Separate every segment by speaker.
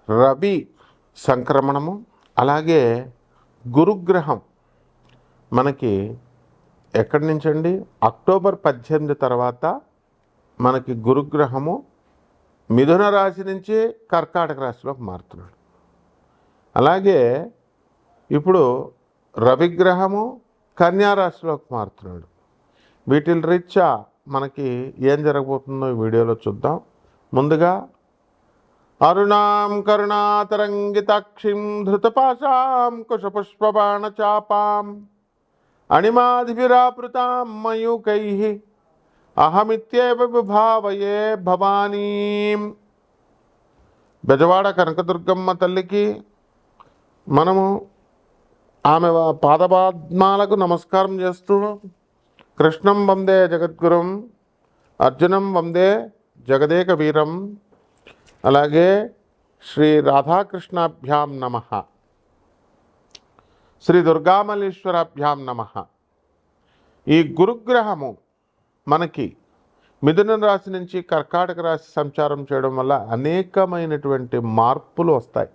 Speaker 1: రవి సంక్రమణము, అలాగే గురుగ్రహం మనకి ఎక్కడి నుంచండి, అక్టోబర్ 18 తర్వాత మనకి గురుగ్రహము మిథున రాశి నుంచి కర్కాటక రాశిలోకి మారుతున్నాడు. అలాగే ఇప్పుడు రవిగ్రహము కన్యా రాశిలోకి మారుతున్నాడు. వీటి రీత్యా మనకి ఏం జరగబోతుందో ఈ వీడియోలో చూద్దాం. ముందుగా అరుణాం కరుణాతరంగితాక్షిం ధృతపాశాం కుశపుష్పబాణచాపాం అణిమాదిభిరాపృతాం మయూకైః అహమిత్యేవ విభావయే భవానీం. బెజవాడ కనకదుర్గమ్మ తల్లికి మనము ఆమె పాదపద్మాలకు నమస్కారం చేస్తూ కృష్ణం వందే జగద్గురుం, అర్జునం వందే జగదేక వీరం, అలాగే శ్రీ రాధాకృష్ణాభ్యాం నమః, శ్రీ దుర్గామల్లీశ్వరాభ్యాం నమః. ఈ గురుగ్రహము మనకి మిథున రాశి నుంచి కర్కాటక రాశి సంచారం చేయడం వల్ల అనేకమైనటువంటి మార్పులు వస్తాయి.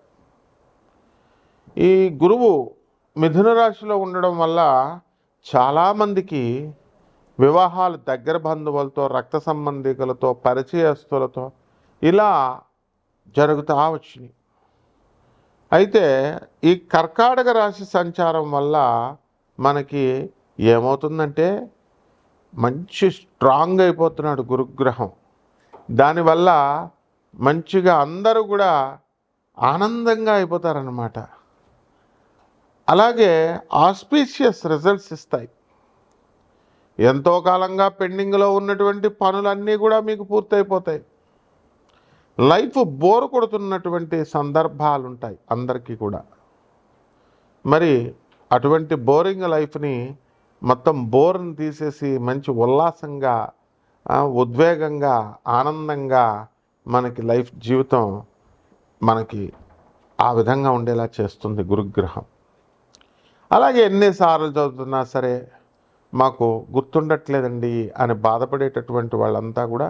Speaker 1: ఈ గురువు మిథున రాశిలో ఉండడం వల్ల చాలామందికి వివాహాలు దగ్గర బంధువులతో, రక్త సంబంధికులతో, పరిచయస్తులతో ఇలా జరుగుతూ వచ్చినాయి. అయితే ఈ కర్కాటక రాశి సంచారం వల్ల మనకి ఏమవుతుందంటే మంచి స్ట్రాంగ్ అయిపోతున్నాడు గురుగ్రహం. దానివల్ల మంచిగా అందరూ కూడా ఆనందంగా అయిపోతారన్నమాట. అలాగే ఆస్పీషియస్ రిజల్ట్స్ ఇస్తాయి. ఎంతో కాలంగా పెండింగ్లో ఉన్నటువంటి పనులన్నీ కూడా మీకు పూర్తయిపోతాయి. లైఫ్ బోర్ కొడుతున్నటువంటి సందర్భాలు ఉంటాయి అందరికీ కూడా. మరి అటువంటి బోరింగ్ లైఫ్ని మొత్తం బోర్ని తీసేసి మంచి ఉల్లాసంగా, ఉద్వేగంగా, ఆనందంగా మనకి లైఫ్ జీవితం మనకి ఆ విధంగా ఉండేలా చేస్తుంది గురుగ్రహం. అలాగే ఎన్నిసార్లు చదువుతున్నా సరే మాకు గుర్తుండట్లేదండి అని బాధపడేటటువంటి వాళ్ళంతా కూడా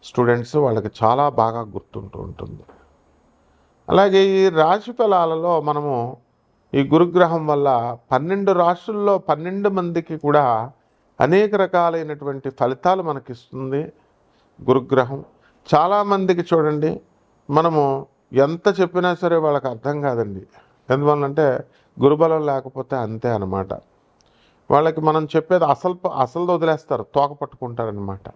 Speaker 1: స్టూడెంట్స్, వాళ్ళకి చాలా బాగా గుర్తుంటూ ఉంటుంది. అలాగే ఈ రాశి ఫలాలలో మనము ఈ గురుగ్రహం వల్ల 12 రాశుల్లో 12 మందికి కూడా అనేక రకాలైనటువంటి ఫలితాలు మనకిస్తుంది గురుగ్రహం. చాలామందికి చూడండి, మనము ఎంత చెప్పినా సరే వాళ్ళకి అర్థం కాదండి. ఎందువల్లంటే గురుబలం లేకపోతే అంతే అన్నమాట. వాళ్ళకి మనం చెప్పేది అసలు వదిలేస్తారు, తోక పట్టుకుంటారనమాట.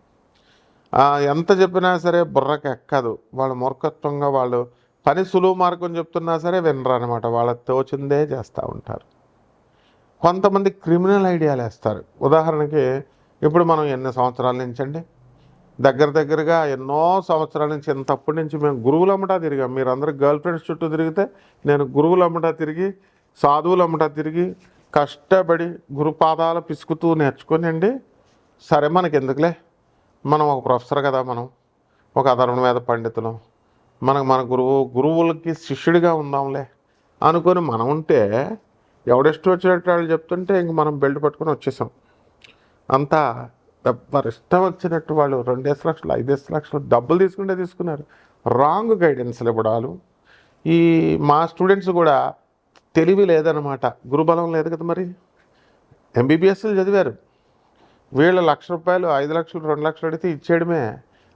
Speaker 1: ఎంత చెప్పినా సరే బుర్రకి ఎక్కదు. వాళ్ళ మూర్ఖత్వంగా వాళ్ళు పని సులువు మార్గం చెప్తున్నా సరే వినరు అనమాట. వాళ్ళకి తోచిందే చేస్తూ ఉంటారు. కొంతమంది క్రిమినల్ ఐడియాలు వేస్తారు. ఉదాహరణకి ఇప్పుడు మనం ఎన్ని సంవత్సరాల నుంచి అండి, దగ్గరగా ఎన్నో సంవత్సరాల నుంచి, ఇంతప్పటి నుంచి మేము గురువులమ్మటా తిరిగాం. మీరు అందరూ గర్ల్ ఫ్రెండ్స్ చుట్టూ తిరిగితే నేను గురువులమ్మటా తిరిగి, సాధువులమ్మటా తిరిగి, కష్టపడి గురుపాదాలు పిసుకుతూ నేర్చుకొని అండి, సరే మనకి ఎందుకులే, మనం ఒక ప్రొఫెసర్ కదా, మనం ఒక అధర్వణ పండితులం, మన గురువులకి శిష్యుడిగా ఉందాంలే అనుకొని మనం ఉంటే, ఎవడెస్ట్ వచ్చినట్టు వాళ్ళు చెప్తుంటే ఇంక మనం బెల్ట్ పట్టుకొని వచ్చేసాం. అంతా ఎవరు ఇష్టం వచ్చినట్టు వాళ్ళు 2 లక్షలు 5 లక్షలు డబ్బులు తీసుకున్నారు. రాంగ్ గైడెన్స్లు ఇవ్వడాలు. ఈ మా స్టూడెంట్స్ కూడా తెలివి లేదనమాట, గురుబలం లేదు కదా. మరి ఎంబీబీఎస్లు చదివారు, వీళ్ళ ₹1,00,000 5 లక్షలు 2 లక్షలు అడిగితే ఇచ్చేయడమే.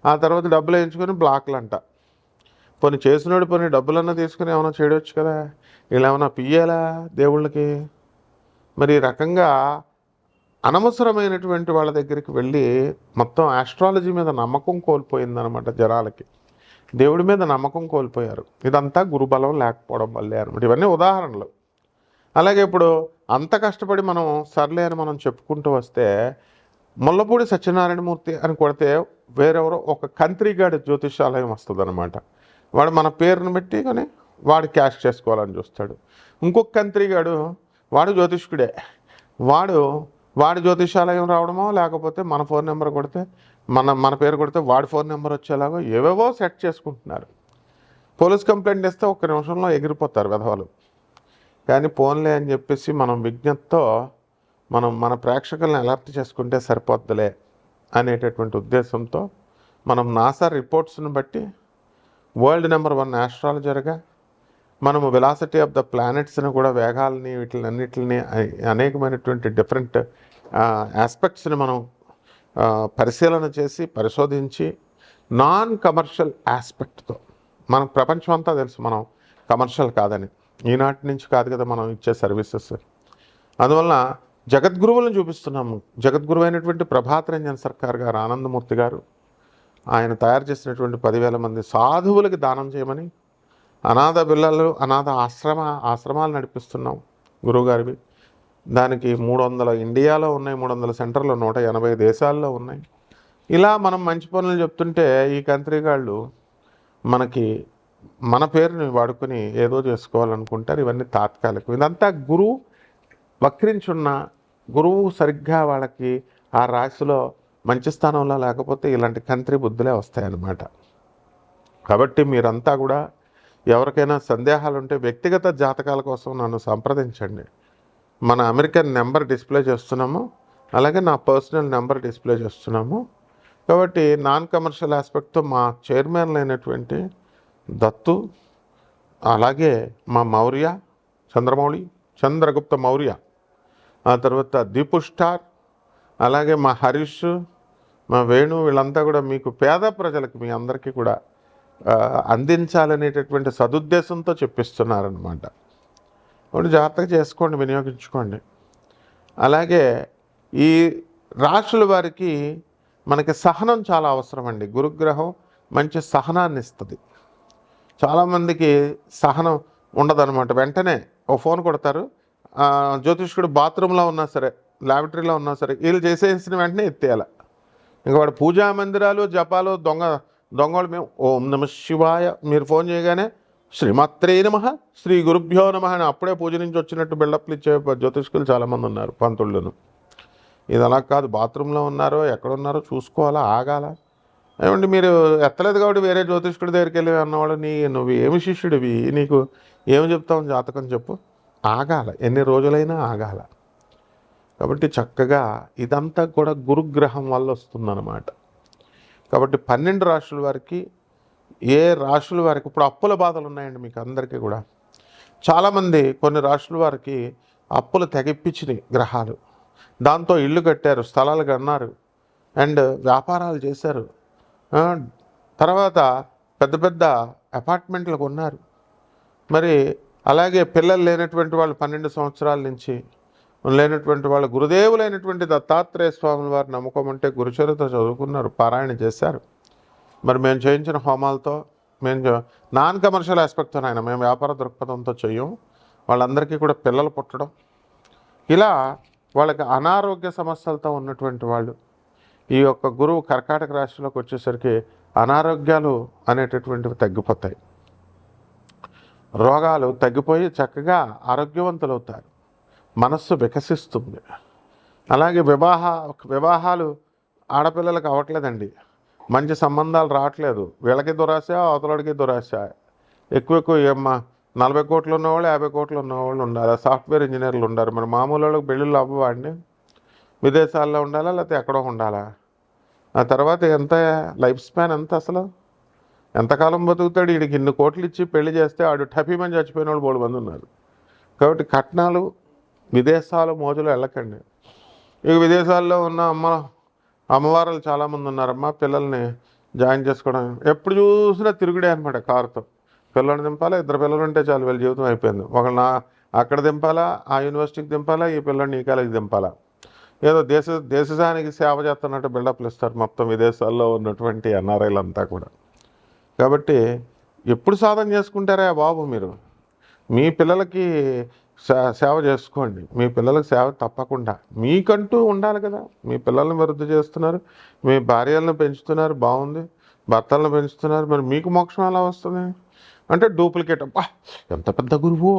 Speaker 1: ఆ తర్వాత డబ్బులు వేయించుకొని బ్లాక్లు అంట. పోనీ చేసినోడు పోనీ డబ్బులన్నా తీసుకుని ఏమైనా చేయవచ్చు కదా, ఇలా ఏమైనా పియ్యాలా దేవుళ్ళకి? మరి ఈ రకంగా అనవసరమైనటువంటి వాళ్ళ దగ్గరికి వెళ్ళి మొత్తం ఆస్ట్రాలజీ మీద నమ్మకం కోల్పోయిందనమాట జనాలకి. దేవుడి మీద నమ్మకం కోల్పోయారు. ఇదంతా గురుబలం లేకపోవడం వల్లే అనమాట. ఇవన్నీ ఉదాహరణలు. అలాగే ఇప్పుడు అంత కష్టపడి మనం సర్లే అని మనం చెప్పుకుంటూ వస్తే, ముల్లపూడి సత్యనారాయణమూర్తి అని కొడితే వేరెవరో ఒక కంత్రిగాడి జ్యోతిషాలయం వస్తుంది అనమాట. వాడు మన పేరును పెట్టి కానీ వాడు క్యాష్ చేసుకోవాలని చూస్తాడు. ఇంకొక కంత్రిగాడు, వాడు జ్యోతిష్కుడే, వాడి జ్యోతిషాలయం రావడమో, లేకపోతే మన ఫోన్ నెంబర్ కొడితే మన పేరు కొడితే వాడి ఫోన్ నెంబర్ వచ్చేలాగో ఏవేవో సెట్ చేసుకుంటున్నారు. పోలీస్ కంప్లైంట్ ఇస్తే 1 నిమిషంలో ఎగిరిపోతారు వెధవలు. కానీ పోన్లే అని చెప్పేసి మనం విజ్ఞతతో మన ప్రేక్షకులను అలర్ట్ చేసుకుంటే సరిపోద్దులే అనేటటువంటి ఉద్దేశంతో మనం నాసా రిపోర్ట్స్ని బట్టి వరల్డ్ నెంబర్ 1 ఆస్ట్రాలజర్గా మనము వెలాసిటీ ఆఫ్ ద ప్లానెట్స్ని కూడా, వేగాల్ని, వీటిలన్నిటిని, అనేకమైనటువంటి డిఫరెంట్ ఆస్పెక్ట్స్ని మనం పరిశీలన చేసి పరిశోధించి నాన్ కమర్షియల్ ఆస్పెక్ట్తో, మనకు ప్రపంచం అంతా తెలుసు మనం కమర్షియల్ కాదని, ఈనాటి నుంచి కాదు కదా మనం ఇచ్చే సర్వీసెస్. అందువలన జగద్గురువులను చూపిస్తున్నాము. జగద్గురువు అయినటువంటి ప్రభాత్ రంజన్ సర్కార్ గారు, ఆనందమూర్తి గారు, ఆయన తయారు చేసినటువంటి 10,000 మంది సాధువులకి దానం చేయమని, అనాథ పిల్లలు, అనాథ ఆశ్రమాలు నడిపిస్తున్నాం గురువుగారివి. దానికి 300 ఇండియాలో ఉన్నాయి, 300 సెంటర్లు 180 దేశాల్లో ఉన్నాయి. ఇలా మనం మంచి పనులు చెప్తుంటే ఈ కంట్రీ వాళ్ళు మనకి మన పేరుని వాడుకొని ఏదో చేసుకోవాలనుకుంటారు. ఇవన్నీ తాత్కాలికం. ఇదంతా గురువు వక్రించున్న, గురువు సరిగ్గా వాళ్ళకి ఆ రాశిలో మంచి స్థానంలో లేకపోతే ఇలాంటి కంట్రీ బుద్ధులే వస్తాయన్నమాట. కాబట్టి మీరంతా కూడా ఎవరికైనా సందేహాలు ఉంటే వ్యక్తిగత జాతకాల కోసం నన్ను సంప్రదించండి. మన అమెరికన్ నెంబర్ డిస్ప్లే చేస్తున్నాము, అలాగే నా పర్సనల్ నెంబర్ డిస్ప్లే చేస్తున్నాము. కాబట్టి నాన్ కమర్షియల్ ఆస్పెక్ట్తో మా చైర్మన్లు అయినటువంటి దత్తు, అలాగే మా మౌర్య, చంద్రగుప్త మౌర్య, ఆ తర్వాత దీపు స్టార్, అలాగే మా హరీష్, మా వేణు, వీళ్ళంతా కూడా మీకు పేద ప్రజలకు, మీ అందరికీ కూడా అందించాలనేటటువంటి సదుద్దేశంతో చెప్పిస్తున్నారనమాట. ఒకటి జాగ్రత్తగా చేసుకోండి, వినియోగించుకోండి. అలాగే ఈ రాశుల వారికి మనకి సహనం చాలా అవసరం అండి. గురుగ్రహం మంచి సహనాన్ని ఇస్తుంది. చాలామందికి సహనం ఉండదన్నమాట. వెంటనే ఓ ఫోన్ కొడతారు, జ్యోతిష్కుడు బాత్రూంలో ఉన్నా సరే, ల్యాబరేటరీలో ఉన్నా సరే, వీళ్ళు చేసేసిన వెంటనే ఎత్తేయాలి. ఇంకా వాడు పూజా మందిరాలు, జపాలు, దొంగలు మేము ఓం నమ శివాయ, మీరు ఫోన్ చేయగానే శ్రీమాత్రే నమః, శ్రీ గురుభ్యో నమః అని అప్పుడే పూజ నుంచి వచ్చినట్టు బిల్డప్లు ఇచ్చే జ్యోతిష్కులు చాలామంది ఉన్నారు, పంతుళ్ళను. ఇది అలా కాదు. బాత్రూంలో ఉన్నారో ఎక్కడున్నారో చూసుకోవాలా, ఆగాల. ఏమంటే మీరు ఎత్తలేదు కాబట్టి వేరే జ్యోతిష్కుడి దగ్గరికి వెళ్ళి అన్నవాడు, నువ్వు ఏమి శిష్యుడివి, నీకు ఏమి చెప్తావు జాతకం చెప్పు, ఆగాల, ఎన్ని రోజులైనా ఆగాల. కాబట్టి చక్కగా ఇదంతా కూడా గురుగ్రహం వల్ల వస్తుందన్నమాట. కాబట్టి 12 రాశుల వారికి, ఏ రాశుల వారికి ఇప్పుడు అప్పుల బాధలు ఉన్నాయండి మీకు అందరికీ కూడా. చాలామంది కొన్ని రాశుల వారికి అప్పులు తెగిప్పించినాయి గ్రహాలు. దాంతో ఇల్లు కట్టారు, స్థలాలు కన్నారు, అండ్ వ్యాపారాలు చేశారు, తర్వాత పెద్ద పెద్ద అపార్ట్మెంట్లు కొన్నారు. మరి అలాగే పిల్లలు లేనటువంటి వాళ్ళు 12 సంవత్సరాల నుంచి లేనటువంటి వాళ్ళు గురుదేవులైనటువంటి దత్తాత్రేయ స్వాముల వారు నమ్మకం ఉంటే గురుచరిత్ర చదువుకున్నారు, పారాయణ చేశారు. మరి మేము చేయించిన హోమాలతో, మేము నాన్ కమర్షియల్ ఆస్పెక్ట్తో అయినా మేము వ్యాపార దృక్పథంతో చెయ్యం. వాళ్ళందరికీ కూడా పిల్లలు పుట్టడం, ఇలా వాళ్ళకి అనారోగ్య సమస్యలతో ఉన్నటువంటి వాళ్ళు, ఈ యొక్క గురువు కర్కాటక రాశిలోకి వచ్చేసరికి అనారోగ్యాలు అనేటటువంటివి తగ్గిపోతాయి, రోగాలు తగ్గిపోయి చక్కగా ఆరోగ్యవంతులు అవుతారు, మనస్సు వికసిస్తుంది. అలాగే వివాహాలు ఆడపిల్లలకు అవ్వట్లేదండి, మంచి సంబంధాలు రావట్లేదు. వీళ్ళకి దురాశ, అవతలడికి దురాశ. ఎక్కువ ఏమ్మా 40 కోట్లు ఉన్నవాళ్ళు, 50 కోట్లు ఉన్నవాళ్ళు ఉండాలి, సాఫ్ట్వేర్ ఇంజనీర్లు ఉండాలి. మరి మామూలు వాళ్ళకి పెళ్ళిళ్ళు అవ్వవాడిని, విదేశాల్లో ఉండాలా లేకపోతే ఎక్కడో ఉండాలా? ఆ తర్వాత ఎంత లైఫ్ స్పాన్ ఎంత, అసలు ఎంతకాలం బతుకుతాడు? వీడికి ఇన్ని కోట్లు ఇచ్చి పెళ్లి చేస్తే ఆడు టపీమని చచ్చిపోయిన వాళ్ళు 3 మంది ఉన్నారు. కాబట్టి కట్నాలు, విదేశాలు మోజులు వెళ్ళకండి. ఇక విదేశాల్లో ఉన్న అమ్మవారులు చాలామంది ఉన్నారమ్మా, పిల్లల్ని జాయిన్ చేసుకోవడం ఎప్పుడు చూసినా తిరుగుడే అనమాట. కారుతో పిల్లల్ని దింపాలా, 2 పిల్లలు ఉంటే చాలు, వీళ్ళ జీవితం అయిపోయింది. ఒకళ్ళని అక్కడ దింపాలా, ఆ యూనివర్సిటీకి దింపాలా, ఈ పిల్లల్ని ఈ కాలేజీకి దింపాలా. ఏదో దేశానికి సేవ చేస్తున్నట్టు బిల్డప్లు ఇస్తారు మొత్తం విదేశాల్లో ఉన్నటువంటి ఎన్ఆర్ఐలంతా కూడా. కాబట్టి ఎప్పుడు సాధన చేసుకుంటారా బాబు మీరు? మీ పిల్లలకి సేవ చేసుకోండి. మీ పిల్లలకు సేవ తప్పకుండా. మీకంటూ ఉండాలి కదా. మీ పిల్లల్ని వృద్ధి చేస్తున్నారు, మీ భార్యలను పెంచుతున్నారు, బాగుంది, భర్తలను పెంచుతున్నారు, మరి మీకు మోక్షం ఎలా వస్తుంది? అంటే డూప్లికేట్. అబ్బా ఎంత పెద్ద గురువు,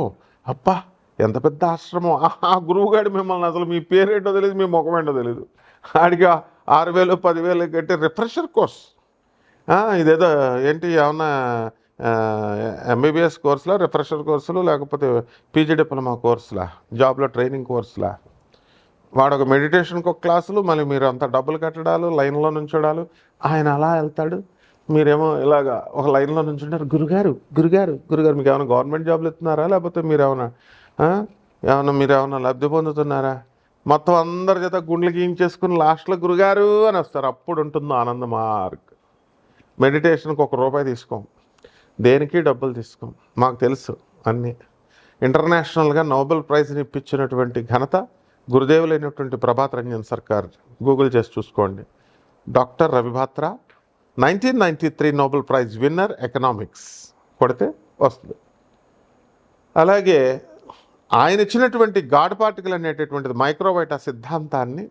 Speaker 1: అబ్బా ఎంత పెద్ద ఆశ్రమం, ఆ గురువుగాడు మిమ్మల్ని అసలు మీ పేరేంటో తెలియదు, మీ ముఖం ఏంటో తెలియదు, ఆడికి 6,000 10,000 కట్టి రిఫ్రెషర్ కోర్స్. ఇదేదో ఏంటి ఏమన్నా ఎంబీబీఎస్ కోర్సులా, రిఫ్రెషర్ కోర్సులు, లేకపోతే పీజీ డిప్లొమా కోర్సులా, జాబ్లో ట్రైనింగ్ కోర్సులా? వాడు ఒక మెడిటేషన్కి ఒక క్లాసులు, మళ్ళీ మీరు అంత డబ్బులు కట్టడాలు, లైన్లో నుంచోడాలు. ఆయన అలా వెళ్తాడు, మీరేమో ఇలాగా ఒక లైన్లో నుంచుంటారు, గురుగారు గురుగారు గురుగారు మీకు ఏమైనా గవర్నమెంట్ జాబ్లు ఇస్తున్నారా, లేకపోతే మీరేమైనా లబ్ధి పొందుతున్నారా? మొత్తం అందరి చేత గుండెలు గీయించేసుకుని లాస్ట్లో గురుగారు అని వస్తారు. అప్పుడు ఉంటుందో ఆనంద మార్క్. మెడిటేషన్కి ₹1 తీసుకోం, దేనికి డబ్బులు తీసుకోం, మాకు తెలుసు అన్నీ. ఇంటర్నేషనల్గా నోబెల్ ప్రైజ్ని ఇప్పించినటువంటి ఘనత గురుదేవులైనటువంటి ప్రభాత్ రంజన్ సర్కార్. గూగుల్ చేసి చూసుకోండి. Doctor రవిభాత్రా 1993 Nobel prize winner economics కొడితే వస్తుంది. అలాగే ఆయన ఇచ్చినటువంటి గాడ్ పార్టికల్ అనేటటువంటిది మైక్రోవైటా సిద్ధాంతాన్ని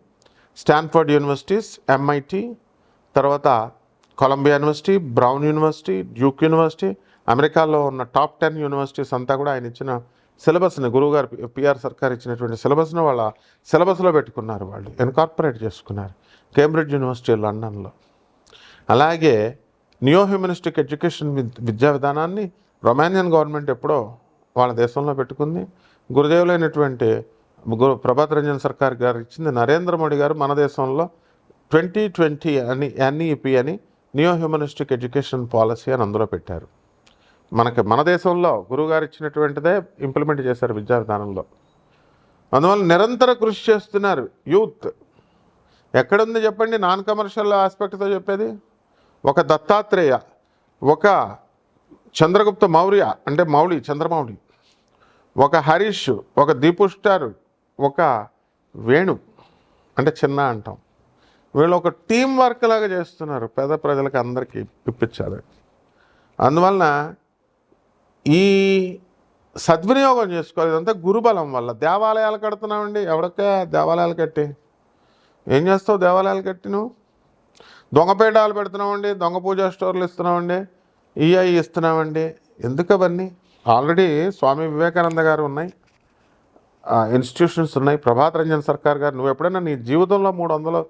Speaker 1: స్టాన్ఫర్డ్ యూనివర్సిటీస్, MIT, తర్వాత Columbia University, Brown University, Duke University, అమెరికాలో ఉన్న టాప్ 10 యూనివర్సిటీస్ అంతా కూడా ఆయన ఇచ్చిన సిలబస్ని, గురువుగారు PR సర్కార్ ఇచ్చినటువంటి సిలబస్ని వాళ్ళ సిలబస్లో పెట్టుకున్నారు, వాళ్ళు ఇన్కార్పొరేట్ చేసుకున్నారు. కేంబ్రిడ్జ్ యూనివర్సిటీ లండన్లో. అలాగే నియో హ్యూమనిస్టిక్ ఎడ్యుకేషన్ విద్యా విధానాన్ని రొమానియన్ గవర్నమెంట్ ఎప్పుడో వాళ్ళ దేశంలో పెట్టుకుంది. గురుదేవులైనటువంటి ప్రభాత్ రంజన్ సర్కార్ గారు ఇచ్చింది. నరేంద్ర మోడీ గారు మన దేశంలో 2020 అని NEP అని నియో హ్యూమనిస్టిక్ ఎడ్యుకేషన్ పాలసీ అని అందులో పెట్టారు. మన దేశంలో గురువుగారు ఇచ్చినటువంటిదే ఇంప్లిమెంట్ చేశారు విద్యా విధానంలో. అందువల్ల నిరంతర కృషి చేస్తున్నారు యూత్. ఎక్కడుంది చెప్పండి నాన్ కమర్షియల్ ఆస్పెక్ట్తో చెప్పేది? ఒక దత్తాత్రేయ, ఒక చంద్రగుప్త మౌర్య అంటే చంద్రమౌళి, ఒక హరీష్, ఒక దీపు స్టార్, ఒక వేణు అంటే చిన్న అంటాం. వీళ్ళు ఒక టీం వర్క్ లాగా చేస్తున్నారు, పేద ప్రజలకు అందరికీ ఇప్పించాలి. అందువలన ఈ సద్వినియోగం చేసుకోవాలి. ఇదంతా గురుబలం వల్ల. దేవాలయాలు కడుతున్నామండి, ఎవరికే దేవాలయాలు కట్టి ఏం చేస్తావు? దేవాలయాలు కట్టి నువ్వు దొంగపేటాలు పెడుతున్నామండి, దొంగ పూజా స్టోర్లు ఇస్తున్నామండి, ఇస్తున్నామండి. ఎందుకు అవన్నీ? ఆల్రెడీ స్వామి వివేకానంద గారు ఉన్నాయి, ఇన్స్టిట్యూషన్స్ ఉన్నాయి. ప్రభాత్ రంజన్ సర్కార్ గారు, నువ్వు ఎప్పుడైనా నీ జీవితంలో 300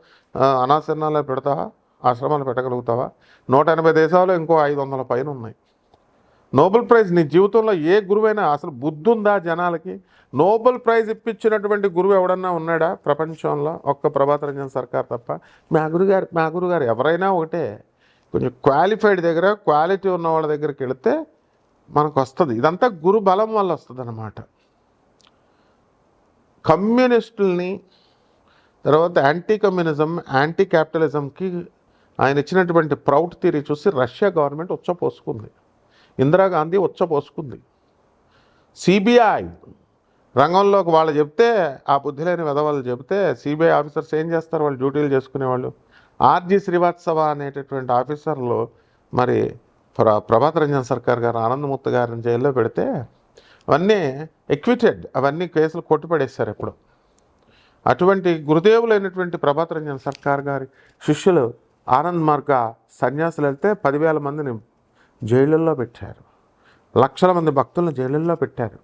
Speaker 1: అనాశరణాలు పెడతావా? ఆశ్రమాలు పెట్టగలుగుతావా? 180 దేశాలు ఇంకో 500 పైన ఉన్నాయి. నోబెల్ ప్రైజ్ నీ జీవితంలో ఏ గురువైనా అసలు బుద్ధి ఉందా జనాలకి? నోబెల్ ప్రైజ్ ఇప్పించినటువంటి గురువు ఎవడన్నా ఉన్నాడా ప్రపంచంలో? ఒక్క ప్రభాత్ రంజన్ సర్కార్ తప్ప. మా గురుగారు ఎవరైనా ఒకటే. కొంచెం క్వాలిఫైడ్ దగ్గర, క్వాలిటీ ఉన్న వాళ్ళ దగ్గరికి వెళితే మనకు వస్తుంది. ఇదంతా గురు బలం వల్ల వస్తుంది అన్నమాట. కమ్యూనిస్టుల్ని, తర్వాత యాంటీ కమ్యూనిజం, యాంటీ క్యాపిటలిజంకి ఆయన ఇచ్చినటువంటి ప్రౌడ్ థియరీ చూసి రష్యా గవర్నమెంట్ ఉచ్చపోసుకుంది, ఇందిరాగాంధీ ఉచ్చపోసుకుంది. CBI రంగంలోకి వాళ్ళు చెప్తే, ఆ బుద్ధి లేని వెధవాళ్ళు చెప్తే CBI ఆఫీసర్స్ ఏం చేస్తారు? వాళ్ళు డ్యూటీలు చేసుకునేవాళ్ళు. RG శ్రీవాత్సవ అనేటటువంటి ఆఫీసర్లు మరి ప్రభాత్ రంజన్ సర్కార్ గారు, ఆనందమూర్తి గారిని జైల్లో పెడితే అవన్నీ ఎక్విటెడ్, అవన్నీ కేసులు కొట్టిపడేశారు ఎప్పుడు. అటువంటి గురుదేవులైనటువంటి ప్రభాత్ రంజన్ సర్కార్ గారి శిష్యులు ఆనంద్ మార్గ సన్యాసులు వెళ్తే 10,000 మందిని జైళ్ళల్లో పెట్టారు, లక్షల మంది భక్తులను జైళ్ళల్లో పెట్టారు.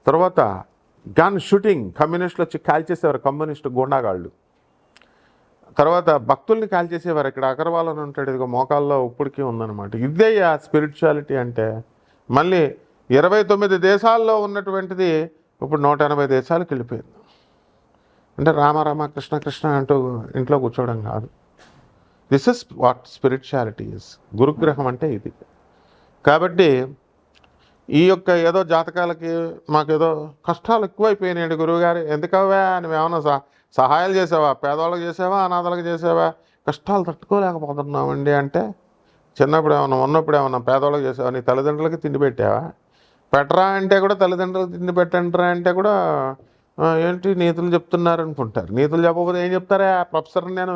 Speaker 1: తర్వాత గన్ షూటింగ్, కమ్యూనిస్టులు వచ్చి కాల్చేసేవారు, కమ్యూనిస్టు గూండాగాళ్ళు. తర్వాత భక్తుల్ని కాల్చేసేవారు. ఇక్కడ అగర్వాల్ అని ఉంటాడు, ఇదిగో మోకాల్లో ఇప్పటికీ ఉందన్నమాట. ఇదే ఆ స్పిరిచువాలిటీ అంటే. మళ్ళీ 29 దేశాల్లో ఉన్నటువంటిది ఇప్పుడు 180 దేశాలకు వెళ్ళిపోయింది. అంటే రామ కృష్ణ కృష్ణ అంటూ ఇంట్లో కూర్చోవడం కాదు. This is what spirituality is. గురుగ్రహం అంటే ఇది. కాబట్టి ఈ యొక్క ఏదో జాతకాలకి మాకేదో కష్టాలు ఎక్కువైపోయినాయండి గురువుగారు, ఎందుకవా నువ్వేమన్నా సహాయాలు చేసావా? పేదవాళ్ళకి చేసావా? అనాథాలకు చేసావా? కష్టాలు తట్టుకోలేకపోతున్నామండి అంటే, చిన్నప్పుడు ఏమన్నా ఉన్నప్పుడు ఏమన్నా పేదవాళ్ళకి చేసావా? నీ తల్లిదండ్రులకి తిండి పెట్టావా? పెట్టరా అంటే కూడా, తల్లిదండ్రులకు తిండి పెట్టండిరా అంటే కూడా ఏంటి నీతులు చెప్తున్నారు అనుకుంటారు. నీతులు చెప్పకపోతే ఏం చెప్తారా? ప్రొఫెసర్ నేను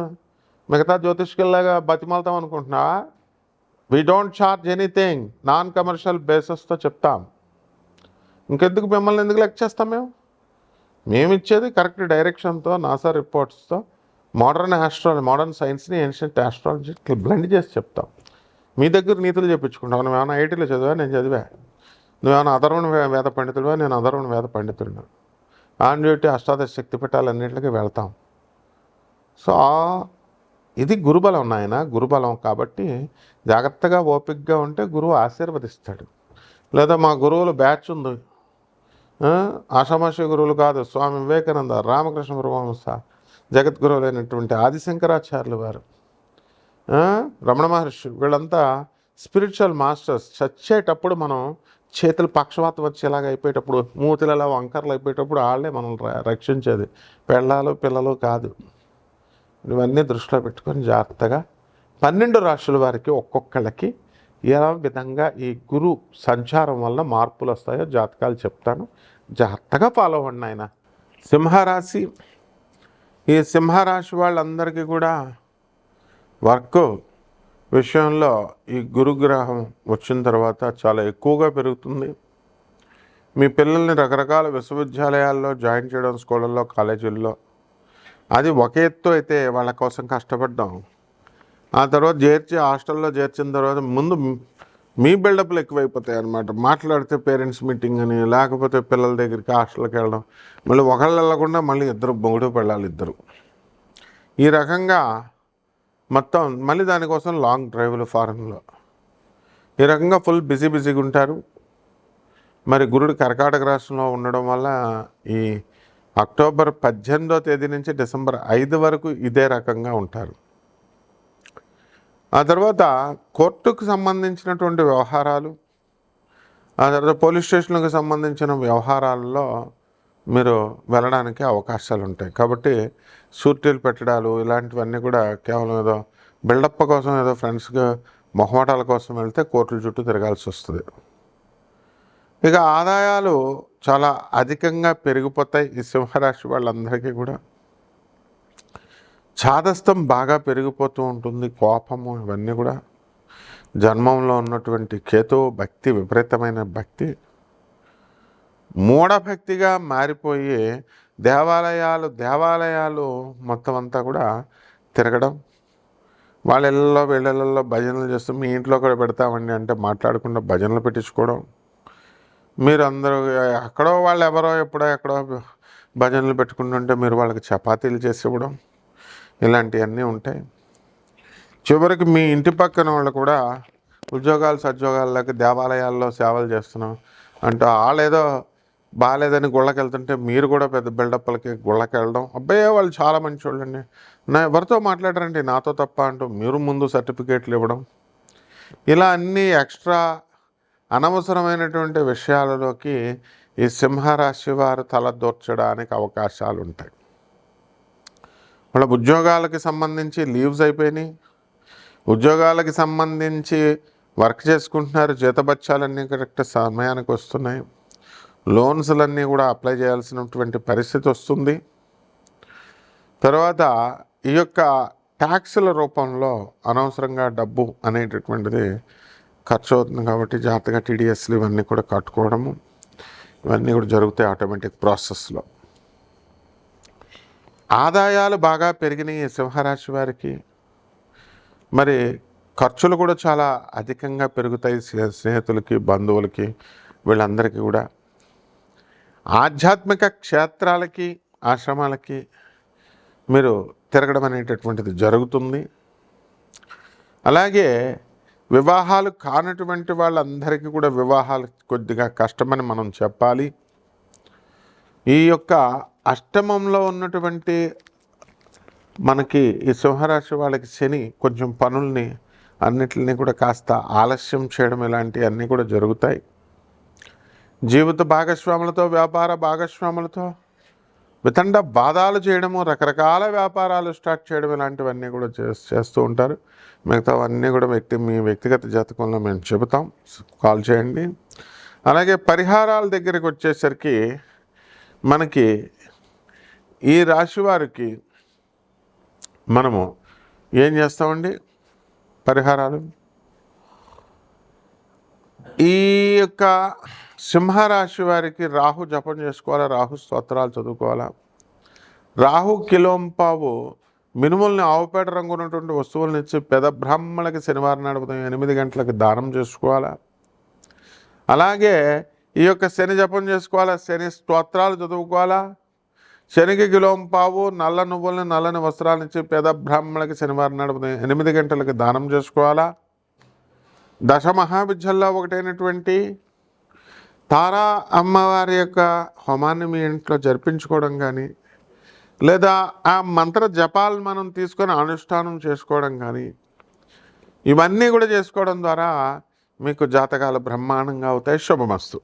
Speaker 1: మిగతా జ్యోతిష్కుల్లాగా బతిమాలతాం అనుకుంటున్నావా? We don't charge anything, non commercial బేసెస్తో చెప్తాం. ఇంకెందుకు మిమ్మల్ని ఎందుకు లెక్క చేస్తాం? మేము ఇచ్చేది కరెక్ట్ డైరెక్షన్తో, నాసా రిపోర్ట్స్తో, మోడర్న్ సైన్స్ని ఏన్షియంట్ ఆస్ట్రాలజీ బ్లెండ్ చేసి చెప్తాం. మీ దగ్గర నీతులు చెప్పించుకుంటాం. నువ్వేమైనా ఐటీలో చదివా? నేను చదివా. నువ్వేమైనా అధర్వణ వేద పండితుడివా? నేను అధర్వణ వేద పండితుడిని. ఆన్ డ్యూటీ అష్టాదశ శక్తి పీఠాలన్నింటికి వెళ్తాం. సో ఇది గురుబలం నాయన, గురుబలం. కాబట్టి జాగ్రత్తగా ఓపికగా ఉంటే గురువు ఆశీర్వదిస్తాడు. లేదా మా గురువులు బ్యాచ్ ఉంది, ఆషామాషి గురువులు కాదు. స్వామి వివేకానంద, రామకృష్ణ పరమహంస, జగద్గురువులైనటువంటి ఆదిశంకరాచార్యులు వారు, రమణ మహర్షి వీళ్ళంతా స్పిరిచువల్ మాస్టర్స్. చచ్చేటప్పుడు మనం చేతులు పక్షవాతం వచ్చేలాగా అయిపోయేటప్పుడు, మూతులలో వంకర్లు అయిపోయేటప్పుడు వాళ్ళే మనం రక్షించేది, పెళ్ళాలు పిల్లలు కాదు. ఇవన్నీ దృష్టిలో పెట్టుకొని జాగ్రత్తగా 12 రాశుల వారికి ఒక్కొక్కళ్ళకి ఏ విధంగా ఈ గురు సంచారం వల్ల మార్పులు వస్తాయో జాతకాలు చెప్తాను, జాగ్రత్తగా ఫాలో అవ్వండి ఆయన. సింహరాశి, ఈ సింహరాశి వాళ్ళందరికీ కూడా వర్క్ విషయంలో ఈ గురుగ్రహం వచ్చిన తర్వాత చాలా ఎక్కువగా పెరుగుతుంది. మీ పిల్లల్ని రకరకాల విశ్వవిద్యాలయాల్లో జాయిన్ చేయడం, స్కూళ్ళల్లో కాలేజీల్లో, అది ఒక ఎత్తు అయితే వాళ్ళ కోసం కష్టపడ్డాం. ఆ తర్వాత హాస్టల్లో చేర్చిన తర్వాత ముందు మీ బిల్డప్లు ఎక్కువైపోతాయి అన్నమాట. మాట్లాడితే పేరెంట్స్ మీటింగ్ అని, లేకపోతే పిల్లల దగ్గరికి హాస్టల్కి వెళ్ళడం, మళ్ళీ ఒకళ్ళు వెళ్ళకుండా మళ్ళీ ఇద్దరు మొగుడు పిల్లలు ఇద్దరు, ఈ రకంగా మొత్తం మళ్ళీ దానికోసం లాంగ్ డ్రైవ్లు ఫారెన్లో, ఈ రకంగా ఫుల్ బిజీగా ఉంటారు. మరి గురుడు కర్కాటక రాష్ట్రంలో ఉండడం వల్ల ఈ అక్టోబర్ 18వ తేదీ నుంచి డిసెంబర్ 5 వరకు ఇదే రకంగా ఉంటారు. ఆ తర్వాత కోర్టుకు సంబంధించినటువంటి వ్యవహారాలు, ఆ తర్వాత పోలీస్ స్టేషన్లకు సంబంధించిన వ్యవహారాల్లో మీరు వెళ్ళడానికి అవకాశాలు ఉంటాయి. కాబట్టి షూరిటీలు పెట్టడాలు ఇలాంటివన్నీ కూడా కేవలం ఏదో బిల్డప్ కోసం, ఏదో ఫ్రెండ్స్గా మొహమాటాల కోసం వెళ్తే కోర్టుల చుట్టూ తిరగాల్సి వస్తుంది. ఇక ఆదాయాలు చాలా అధికంగా పెరిగిపోతాయి ఈ సింహరాశి వాళ్ళందరికీ కూడా. చాదస్తం బాగా పెరిగిపోతూ ఉంటుంది, కోపము ఇవన్నీ కూడా. జన్మంలో ఉన్నటువంటి కేతువు భక్తి, విపరీతమైన భక్తి, మూఢభక్తిగా మారిపోయి దేవాలయాలు మొత్తం అంతా కూడా తిరగడం, వాళ్ళ ఇళ్ళల్లో వీళ్ళల్లో భజనలు చేస్తూ మీ ఇంట్లో కూడా పెడతామండి అంటే మాట్లాడకుండా భజనలు పెట్టించుకోవడం, మీరు అందరూ ఎక్కడో వాళ్ళు ఎక్కడో భజనలు పెట్టుకుంటుంటే మీరు వాళ్ళకి చపాతీలు చేసి ఇవ్వడం, ఇలాంటివన్నీ ఉంటాయి. చివరికి మీ ఇంటి పక్కన వాళ్ళు కూడా సద్యోగాలకి దేవాలయాల్లో సేవలు చేస్తున్నాం అంటూ వాళ్ళేదో బాగాలేదని గుళ్ళకి వెళ్తుంటే మీరు కూడా పెద్ద బిల్డప్లకి గుళ్ళకి వెళ్ళడం. అబ్బాయి వాళ్ళు చాలా మంచి వాళ్ళండి, నా ఎవరితో మాట్లాడారండి నాతో తప్ప అంటూ మీరు ముందు సర్టిఫికేట్లు ఇవ్వడం, ఇలా అన్నీ ఎక్స్ట్రా అనవసరమైనటువంటి విషయాలలోకి ఈ సింహరాశి వారు తలదూర్చడానికి అవకాశాలు ఉంటాయి. వాళ్ళ ఉద్యోగాలకి సంబంధించి లీవ్స్ అయిపోయినాయి, ఉద్యోగాలకి సంబంధించి వర్క్ చేసుకుంటున్నారు, జీతబత్యాలన్నీ కరెక్ట్ సమయానికి వస్తున్నాయి, లోన్స్లన్నీ కూడా అప్లై చేయాల్సినటువంటి పరిస్థితి వస్తుంది. తర్వాత ఈ యొక్క ట్యాక్సుల రూపంలో అనవసరంగా డబ్బు అనేటటువంటిది ఖర్చు అవుతుంది. కాబట్టి జాగ్రత్తగా టీడీఎస్లు ఇవన్నీ కూడా కట్టుకోవడము, ఇవన్నీ కూడా జరుగుతాయి ఆటోమేటిక్ ప్రాసెస్లో. ఆదాయాలు బాగా పెరిగినాయి సింహరాశి వారికి. మరి ఖర్చులు కూడా చాలా అధికంగా పెరుగుతాయి స్నేహితులకి, బంధువులకి, వీళ్ళందరికీ కూడా. ఆధ్యాత్మిక క్షేత్రాలకి, ఆశ్రమాలకి మీరు తిరగడం అనేటటువంటిది జరుగుతుంది. అలాగే వివాహాలు కానటువంటి వాళ్ళందరికీ కూడా వివాహాలు కొద్దిగా కష్టమని మనం చెప్పాలి. ఈ యొక్క అష్టమంలో ఉన్నటువంటి మనకి ఈ సింహరాశి వాళ్ళకి శని కొంచెం పనుల్ని అన్నిటిని కూడా కాస్త ఆలస్యం చేయడం ఇలాంటివన్నీ కూడా జరుగుతాయి. జీవిత భాగస్వాములతో, వ్యాపార భాగస్వాములతో వితండ బాధాలు చేయడము, రకరకాల వ్యాపారాలు స్టార్ట్ చేయడం ఇలాంటివన్నీ కూడా చేస్తూ ఉంటారు. మిగతావన్నీ కూడా మీ వ్యక్తిగత జాతకంలో మేము చెబుతాం, కాల్ చేయండి. అలాగే పరిహారాల దగ్గరికి వచ్చేసరికి మనకి ఈ రాశి వారికి మనము ఏం చేస్తామండి పరిహారాలు, ఈ యొక్క సింహరాశి వారికి రాహు జపం చేసుకోవాలా, రాహు స్తోత్రాలు చదువుకోవాలా, రాహు కిలోంపావు మినుముల్ని ఆవుపేట రంగు ఉన్నటువంటి వస్తువులను ఇచ్చి పెద బ్రాహ్మణులకి శనివారం నాడు ఉదయం 8 గంటలకు దానం చేసుకోవాలా. అలాగే ఈ యొక్క శని జపం చేసుకోవాలా, శని స్తోత్రాలు చదువుకోవాలా, శనికి కిలోంపావు నల్ల నువ్వుల్ని, నల్లని వస్త్రాలను ఇచ్చి పేద బ్రాహ్మణులకి శనివారం నాడు ఉదయం 8 గంటలకు దానం చేసుకోవాలా. దశ మహావిద్యల్లో ఒకటైనటువంటి తారా అమ్మవారి యొక్క హోమాన్ని మీ ఇంట్లో జరిపించుకోవడం కానీ, లేదా ఆ మంత్ర జపాలు మనం తీసుకొని అనుష్ఠానం చేసుకోవడం కానీ, ఇవన్నీ కూడా చేసుకోవడం ద్వారా మీకు జాతకాలు బ్రహ్మాండంగా అవుతాయి. శుభమస్తు.